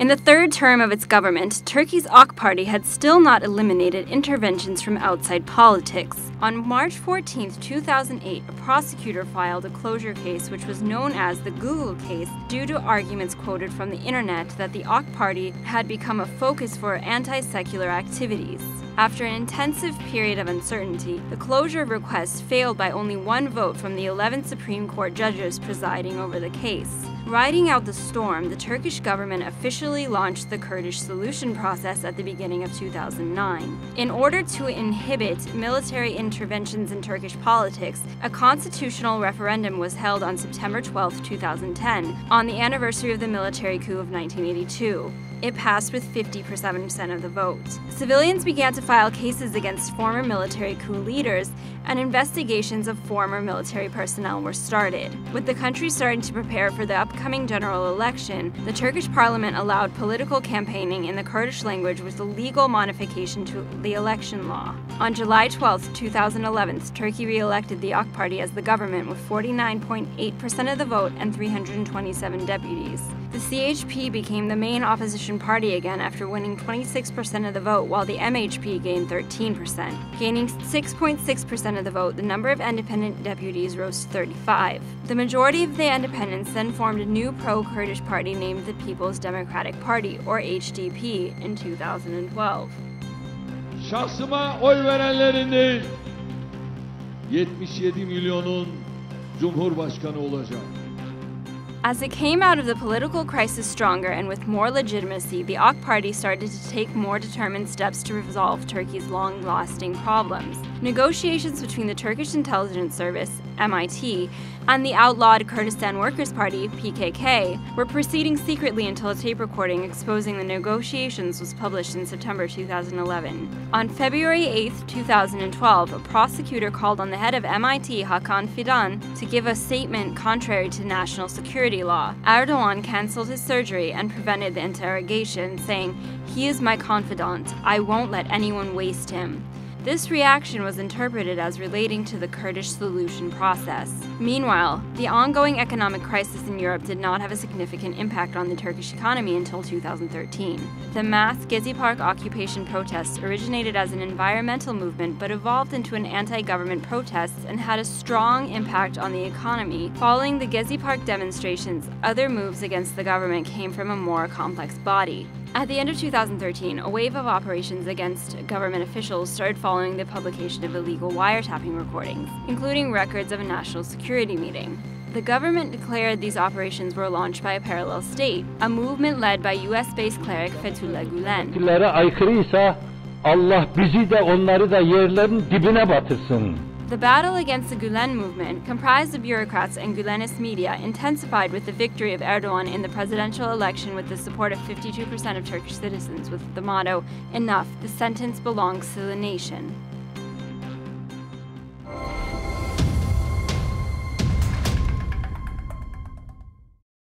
In the third term of its government, Turkey's AK Party had still not eliminated interventions from outside politics. On March 14, 2008, a prosecutor filed a closure case which was known as the Google case due to arguments quoted from the internet that the AK Party had become a focus for anti-secular activities. After an intensive period of uncertainty, the closure request failed by only one vote from the 11 Supreme Court judges presiding over the case. Riding out the storm, the Turkish government officially launched the Kurdish Solution Process at the beginning of 2009. In order to inhibit military interventions in Turkish politics, a constitutional referendum was held on September 12, 2010, on the anniversary of the military coup of 1982. It passed with 57% of the vote. Civilians began to file cases against former military coup leaders, and investigations of former military personnel were started. With the country starting to prepare for the upcoming general election, the Turkish parliament allowed political campaigning in the Kurdish language with a legal modification to the election law. On July 12, 2011, Turkey re-elected the AK Party as the government with 49.8% of the vote and 327 deputies. The CHP became the main opposition party again after winning 26% of the vote, while the MHP gained 13%. Gaining 6.6% of the vote, the number of independent deputies rose to 35. The majority of the independents then formed a new pro-Kurdish party named the People's Democratic Party, or HDP, in 2012. Şahsıma oy verenlerin değil, 77 milyonun Cumhurbaşkanı olacak. As it came out of the political crisis stronger and with more legitimacy, the AK Party started to take more determined steps to resolve Turkey's long-lasting problems. Negotiations between the Turkish Intelligence Service, MIT, and the outlawed Kurdistan Workers' Party, PKK, were proceeding secretly until a tape recording exposing the negotiations was published in September 2011. On February 8, 2012, a prosecutor called on the head of MIT, Hakan Fidan, to give a statement contrary to national security law. Erdogan canceled his surgery and prevented the interrogation, saying, "He is my confidant. I won't let anyone waste him." This reaction was interpreted as relating to the Kurdish solution process. Meanwhile, the ongoing economic crisis in Europe did not have a significant impact on the Turkish economy until 2013. The mass Gezi Park occupation protests originated as an environmental movement but evolved into an anti-government protest and had a strong impact on the economy. Following the Gezi Park demonstrations, other moves against the government came from a more complex body. At the end of 2013, a wave of operations against government officials started following the publication of illegal wiretapping recordings, including records of a national security meeting. The government declared these operations were launched by a parallel state, a movement led by US-based cleric Fethullah Gulen. Aykırıysa Allah bizi de onları da yerlerin dibine batırsın. The battle against the Gulen movement, comprised of bureaucrats and Gulenist media, intensified with the victory of Erdogan in the presidential election with the support of 52% of Turkish citizens with the motto, "Enough, the sentence belongs to the nation."